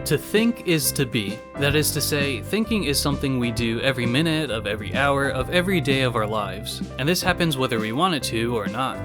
To think is to be. That is to say, thinking is something we do every minute of every hour of every day of our lives, and this happens whether we want it to or not.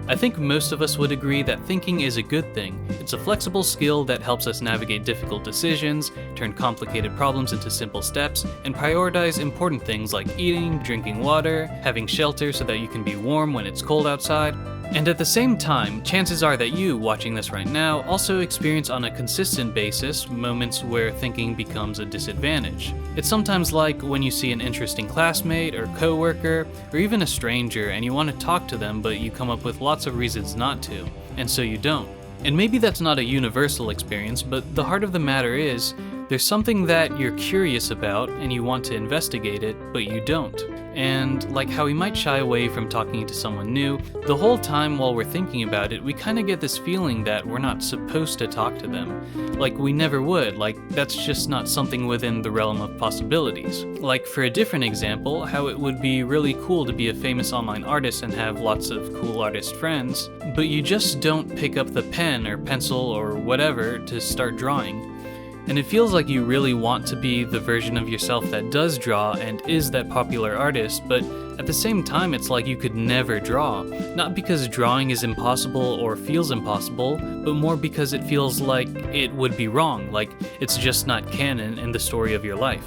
I think most of us would agree that thinking is a good thing. It's a flexible skill that helps us navigate difficult decisions, turn complicated problems into simple steps, and prioritize important things like eating, drinking water, having shelter so that you can be warm when it's cold outside. And at the same time, chances are that you, watching this right now, also experience on a consistent basis moments where thinking becomes a disadvantage. It's sometimes like when you see an interesting classmate or coworker, or even a stranger, and you want to talk to them but you come up with lots of reasons not to, and so you don't. And maybe that's not a universal experience, but the heart of the matter is, there's something that you're curious about and you want to investigate it, but you don't. And like how we might shy away from talking to someone new, the whole time while we're thinking about it, we kind of get this feeling that we're not supposed to talk to them. Like we never would, like that's just not something within the realm of possibilities. Like for a different example, how it would be really cool to be a famous online artist and have lots of cool artist friends, but you just don't pick up the pen or pencil or whatever to start drawing. And it feels like you really want to be the version of yourself that does draw and is that popular artist, but at the same time it's like you could never draw. Not because drawing is impossible or feels impossible, but more because it feels like it would be wrong, like it's just not canon in the story of your life.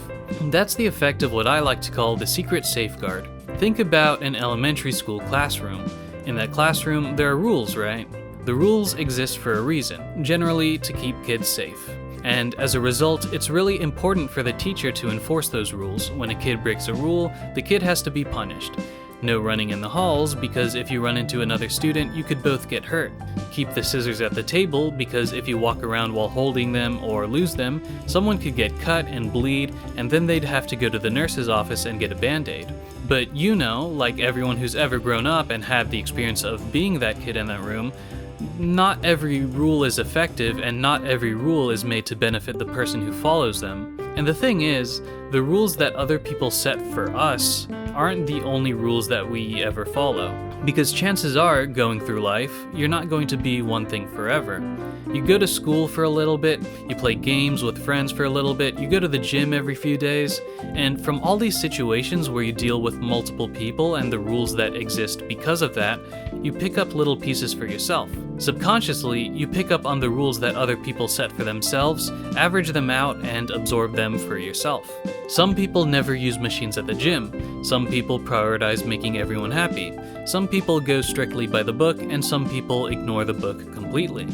That's the effect of what I like to call the secret safeguard. Think about an elementary school classroom. In that classroom, there are rules, right? The rules exist for a reason, generally to keep kids safe. And as a result, it's really important for the teacher to enforce those rules. When a kid breaks a rule, the kid has to be punished. No running in the halls, because if you run into another student, you could both get hurt. Keep the scissors at the table, because if you walk around while holding them or lose them, someone could get cut and bleed, and then they'd have to go to the nurse's office and get a band-aid. But you know, like everyone who's ever grown up and had the experience of being that kid in that room, not every rule is effective and not every rule is made to benefit the person who follows them. And the thing is, the rules that other people set for us aren't the only rules that we ever follow. Because chances are, going through life, you're not going to be one thing forever. You go to school for a little bit, you play games with friends for a little bit, you go to the gym every few days, and from all these situations where you deal with multiple people and the rules that exist because of that, you pick up little pieces for yourself. Subconsciously, you pick up on the rules that other people set for themselves, average them out, and absorb them for yourself. Some people never use machines at the gym. Some people prioritize making everyone happy. Some people go strictly by the book, and some people ignore the book completely.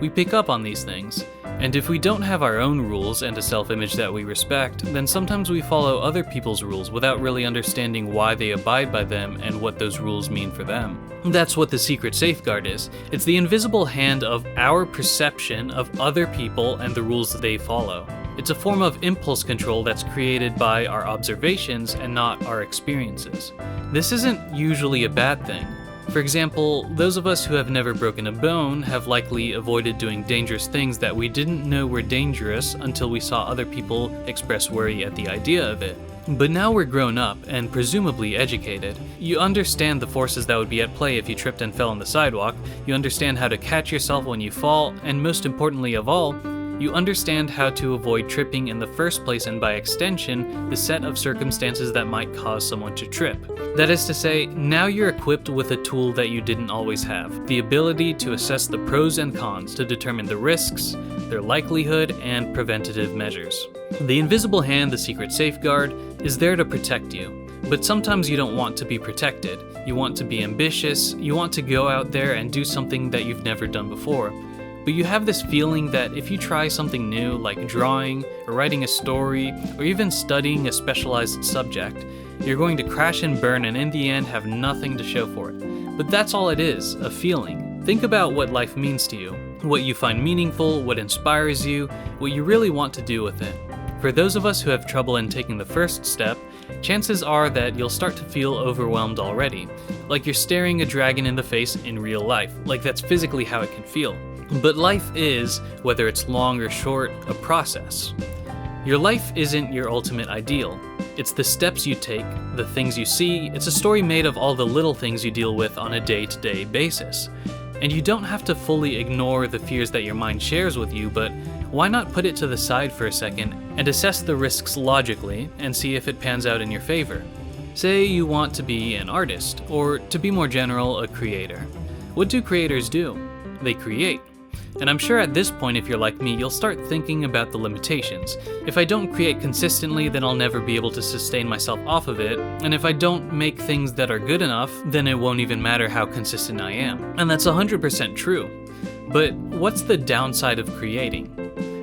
We pick up on these things, and if we don't have our own rules and a self-image that we respect, then sometimes we follow other people's rules without really understanding why they abide by them and what those rules mean for them. That's what the secret safeguard is. It's the invisible hand of our perception of other people and the rules that they follow. It's a form of impulse control that's created by our observations and not our experiences. This isn't usually a bad thing. For example, those of us who have never broken a bone have likely avoided doing dangerous things that we didn't know were dangerous until we saw other people express worry at the idea of it. But now we're grown up and presumably educated. You understand the forces that would be at play if you tripped and fell on the sidewalk, you understand how to catch yourself when you fall, and most importantly of all, you understand how to avoid tripping in the first place and by extension, the set of circumstances that might cause someone to trip. That is to say, now you're equipped with a tool that you didn't always have, the ability to assess the pros and cons to determine the risks, their likelihood, and preventative measures. The invisible hand, the secret safeguard, is there to protect you. But sometimes you don't want to be protected. You want to be ambitious, you want to go out there and do something that you've never done before. But you have this feeling that if you try something new, like drawing, or writing a story, or even studying a specialized subject, you're going to crash and burn and in the end have nothing to show for it. But that's all it is, a feeling. Think about what life means to you, what you find meaningful, what inspires you, what you really want to do with it. For those of us who have trouble in taking the first step, chances are that you'll start to feel overwhelmed already, like you're staring a dragon in the face in real life, like that's physically how it can feel. But life is, whether it's long or short, a process. Your life isn't your ultimate ideal. It's the steps you take, the things you see, it's a story made of all the little things you deal with on a day-to-day basis. And you don't have to fully ignore the fears that your mind shares with you, but why not put it to the side for a second and assess the risks logically and see if it pans out in your favor? Say you want to be an artist, or to be more general, a creator. What do creators do? They create. And I'm sure at this point, if you're like me, you'll start thinking about the limitations. If I don't create consistently, then I'll never be able to sustain myself off of it, and if I don't make things that are good enough, then it won't even matter how consistent I am. And that's 100% true. But what's the downside of creating?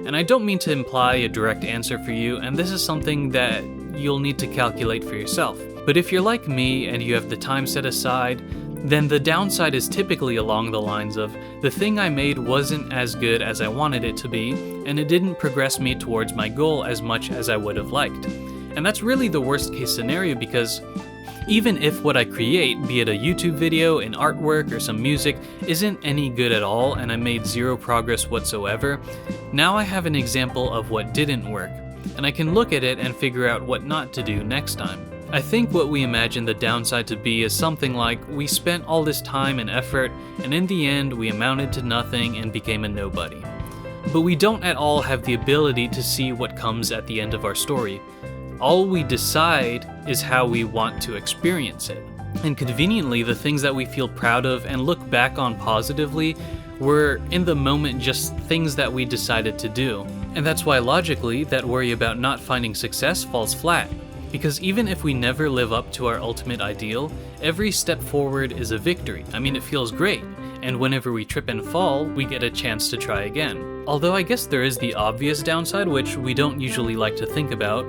And I don't mean to imply a direct answer for you, and this is something that you'll need to calculate for yourself. But if you're like me and you have the time set aside, then the downside is typically along the lines of, the thing I made wasn't as good as I wanted it to be, and it didn't progress me towards my goal as much as I would have liked. And that's really the worst case scenario, because even if what I create, be it a YouTube video, an artwork, or some music, isn't any good at all and I made zero progress whatsoever, now I have an example of what didn't work, and I can look at it and figure out what not to do next time. I think what we imagine the downside to be is something like, we spent all this time and effort, and in the end we amounted to nothing and became a nobody. But we don't at all have the ability to see what comes at the end of our story. All we decide is how we want to experience it. And conveniently, the things that we feel proud of and look back on positively were in the moment just things that we decided to do. And that's why logically, that worry about not finding success falls flat. Because even if we never live up to our ultimate ideal, every step forward is a victory. I mean, it feels great. And whenever we trip and fall, we get a chance to try again. Although I guess there is the obvious downside, which we don't usually like to think about,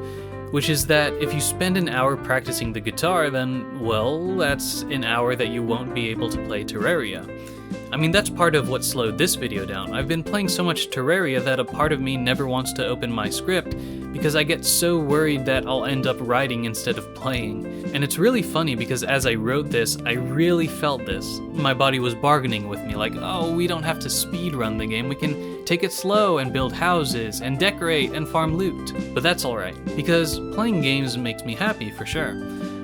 which is that if you spend an hour practicing the guitar, then, well, that's an hour that you won't be able to play Terraria. I mean, that's part of what slowed this video down. I've been playing so much Terraria that a part of me never wants to open my script because I get so worried that I'll end up writing instead of playing. And it's really funny because as I wrote this, I really felt this. My body was bargaining with me like, oh, we don't have to speedrun the game, we can take it slow and build houses and decorate and farm loot. But that's alright, because playing games makes me happy for sure.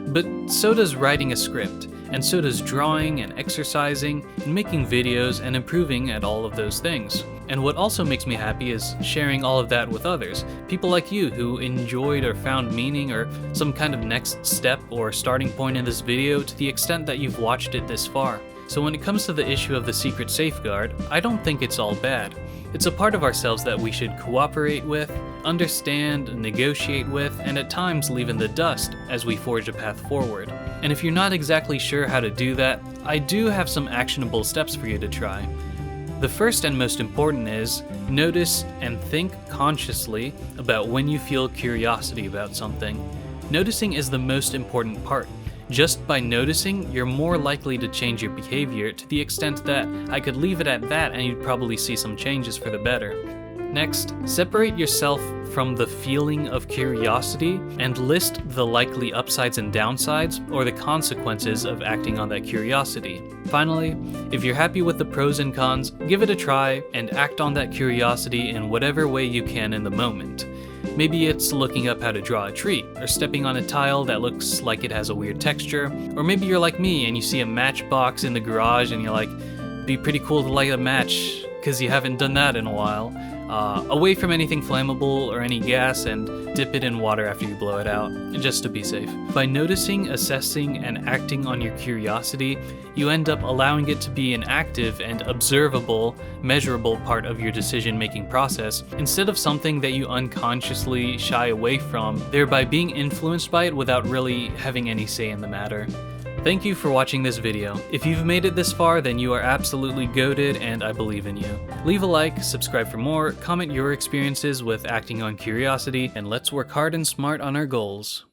But so does writing a script. And so does drawing and exercising and making videos and improving at all of those things. And what also makes me happy is sharing all of that with others. People like you who enjoyed or found meaning or some kind of next step or starting point in this video to the extent that you've watched it this far. So when it comes to the issue of the secret safeguard, I don't think it's all bad. It's a part of ourselves that we should cooperate with, understand, negotiate with, and at times leave in the dust as we forge a path forward. And if you're not exactly sure how to do that, I do have some actionable steps for you to try. The first and most important is, notice and think consciously about when you feel curiosity about something. Noticing is the most important part. Just by noticing, you're more likely to change your behavior to the extent that I could leave it at that and you'd probably see some changes for the better. Next, separate yourself from the feeling of curiosity and list the likely upsides and downsides or the consequences of acting on that curiosity. Finally, if you're happy with the pros and cons, give it a try and act on that curiosity in whatever way you can in the moment. Maybe it's looking up how to draw a tree, or stepping on a tile that looks like it has a weird texture, or maybe you're like me and you see a matchbox in the garage and you're like, it'd be pretty cool to light a match, because you haven't done that in a while. Away from anything flammable or any gas, and dip it in water after you blow it out, just to be safe. By noticing, assessing, and acting on your curiosity, you end up allowing it to be an active and observable, measurable part of your decision-making process, instead of something that you unconsciously shy away from, thereby being influenced by it without really having any say in the matter. Thank you for watching this video. If you've made it this far, then you are absolutely goated and I believe in you. Leave a like, subscribe for more, comment your experiences with acting on curiosity, and let's work hard and smart on our goals.